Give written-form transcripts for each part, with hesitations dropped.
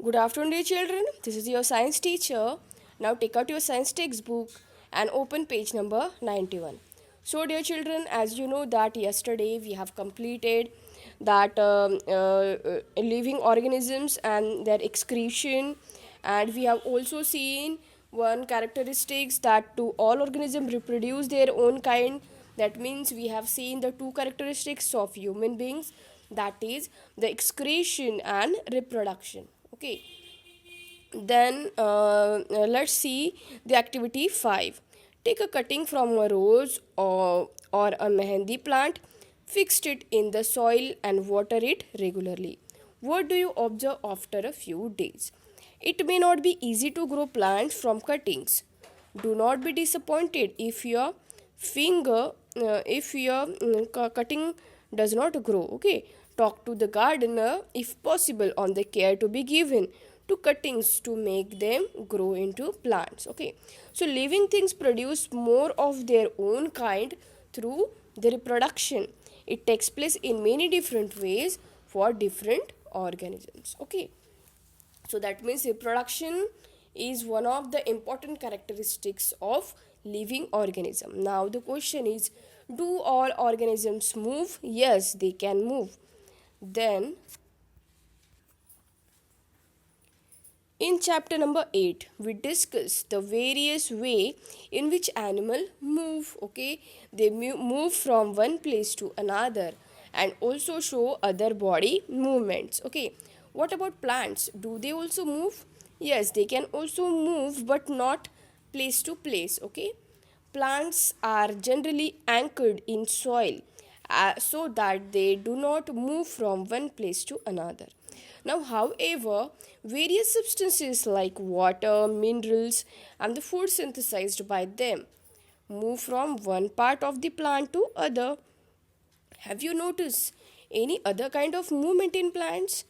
Good afternoon, dear children. This is your science teacher. Now take out your science textbook and open page number 91. So, dear children, as you know that yesterday we have completed that living organisms and their excretion, and we have also seen one characteristics that to all organisms reproduce their own kind. That means we have seen the two characteristics of human beings, that is the excretion and reproduction. Okay, then let's see the activity 5. Take a cutting from a rose or a mehendi plant, fix it in the soil and water it regularly. What do you observe after a few days? It may not be easy to grow plants from cuttings. Do not be disappointed if your finger if your cutting does not grow. Okay, talk to the gardener if possible on the care to be given to cuttings to make them grow into plants. Okay, so living things produce more of their own kind through the reproduction. It takes place in many different ways for different organisms. Okay, so that means reproduction is one of the important characteristics of living organism. Now the question is, do all organisms move? Yes, they can move. Then in chapter number 8 we discuss the various way in which animal move. Okay, they move from one place to another and also show other body movements. Okay, what about plants? Do they also move? Yes, they can also move but not place to place. Okay, plants are generally anchored in soil so that they do not move from one place to another. Now, however, various substances like water, minerals, and the food synthesized by them move from one part of the plant to other. Have you noticed any other kind of movement in plants?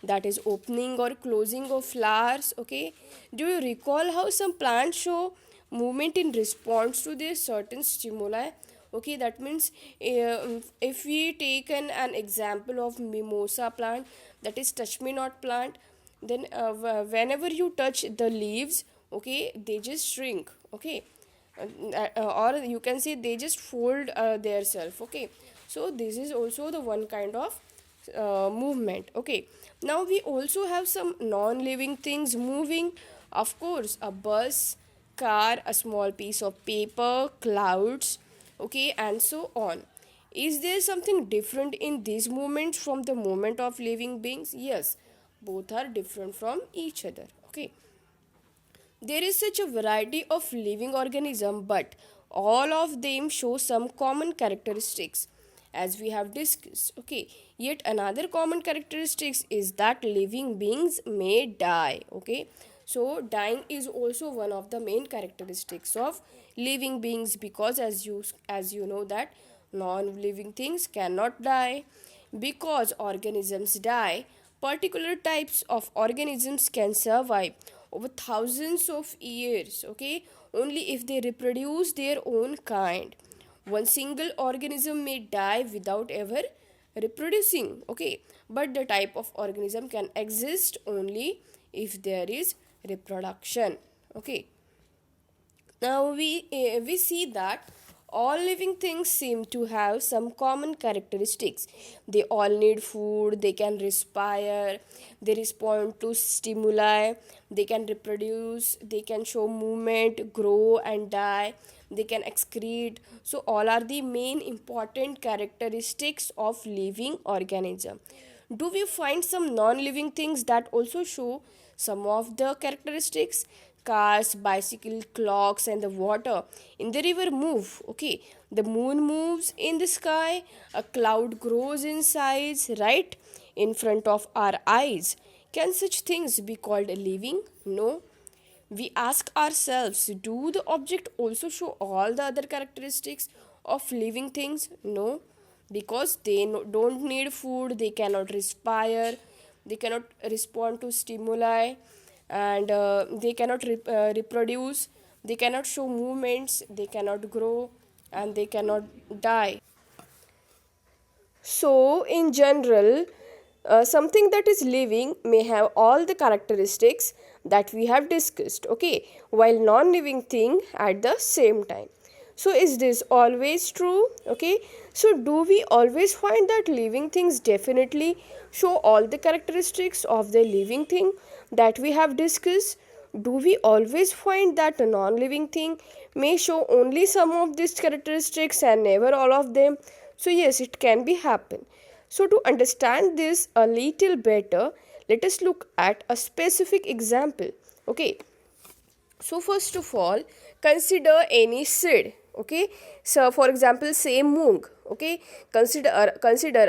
That is opening or closing of flowers. Okay, do you recall how some plants show movement in response to their certain stimuli? Okay, that means if we take an example of mimosa plant, that is touch me not plant, then whenever you touch the leaves, okay, they just shrink. Okay, or you can say they just fold their self. Okay, so this is also the one kind of movement. Okay, now we also have some non-living things moving. Of course, a bus, car, a small piece of paper, clouds, okay, and so on. Is there something different in these movements from the movement of living beings? Yes, both are different from each other. Okay, there is such a variety of living organisms, but all of them show some common characteristics as we have discussed. Okay, yet another common characteristics is that living beings may die. Okay, so dying is also one of the main characteristics of living beings, because as you know that non-living things cannot die. Because organisms die, particular types of organisms can survive over thousands of years. Okay, only if they reproduce their own kind. One single organism may die without ever reproducing. Okay, but the type of organism can exist only if there is reproduction. Okay, now we see that all living things seem to have some common characteristics. They all need food, they can respire, they respond to stimuli, they can reproduce, they can show movement, grow and die, they can excrete. So all are the main important characteristics of living organism. Do we find some non-living things that also show some of the characteristics? Cars, bicycle, clocks, and the water in the river move. Okay, the moon moves in the sky, a cloud grows in size, right, in front of our eyes. Can such things be called living? No. We ask ourselves, do the object also show all the other characteristics of living things? No, because they don't need food, they cannot respire, they cannot respond to stimuli, and they cannot reproduce, they cannot show movements, they cannot grow, and they cannot die. So in general, something that is living may have all the characteristics that we have discussed, okay, while non-living thing at the same time. So is this always true? Okay, so do we always find that living things definitely show all the characteristics of the living thing that we have discussed? Do we always find that a non-living thing may show only some of these characteristics and never all of them? So yes, it can be happen. So to understand this a little better, let us look at a specific example. Okay, so first of all, consider any seed. Okay, so for example, say moong. Okay, consider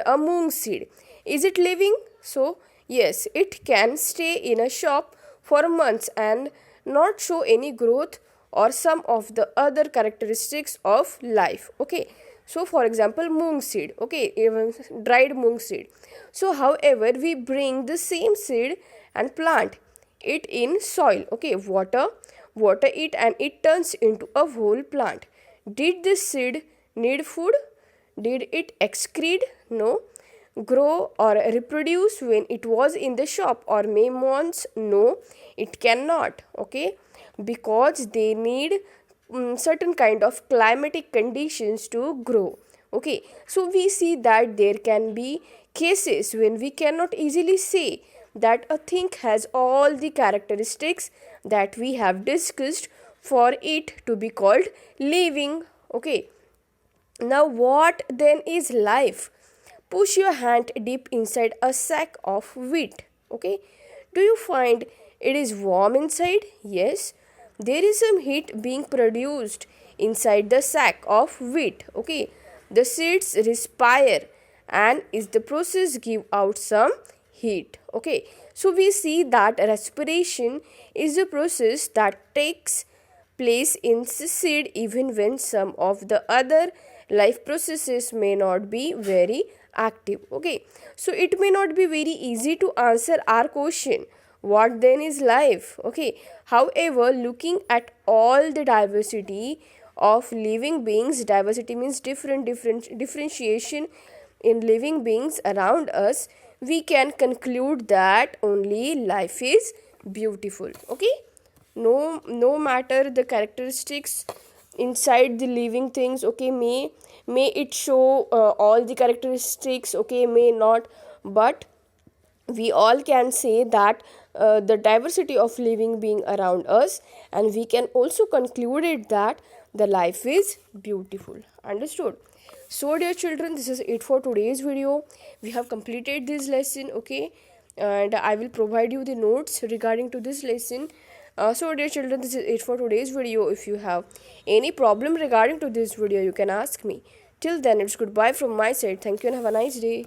a moong seed. Is it living? So yes, it can stay in a shop for months and not show any growth or some of the other characteristics of life. Okay, so for example, moong seed. Okay, even dried moong seed. So however, we bring the same seed and plant it in soil. Okay, water it and it turns into a whole plant. Did this seed need food? Did it excrete? No. Grow or reproduce when it was in the shop or may months? No, it cannot. Okay, because they need certain kind of climatic conditions to grow. Okay, so we see that there can be cases when we cannot easily say that a thing has all the characteristics that we have discussed for it to be called living. Okay, now what then is life? Push your hand deep inside a sack of wheat. Okay, do you find it is warm inside? Yes, there is some heat being produced inside the sack of wheat. Okay, the seeds respire and is the process give out some heat. Okay, so we see that respiration is a process that takes place in seed even when some of the other life processes may not be very active. Okay, so it may not be very easy to answer our question, what then is life? Okay, however, looking at all the diversity of living beings, diversity means differentiation in living beings around us, we can conclude that only life is beautiful. Okay, no matter the characteristics inside the living things, okay, may it show all the characteristics, okay, may not, but we all can say that the diversity of living being around us, and we can also conclude it that the life is beautiful. Understood? So dear children, this is it for today's video. We have completed this lesson. Okay, and I will provide you the notes regarding to this lesson. So dear children, this is it for today's video. If you have any problem regarding to this video, you can ask me. Till then, it's goodbye from my side. Thank you and have a nice day.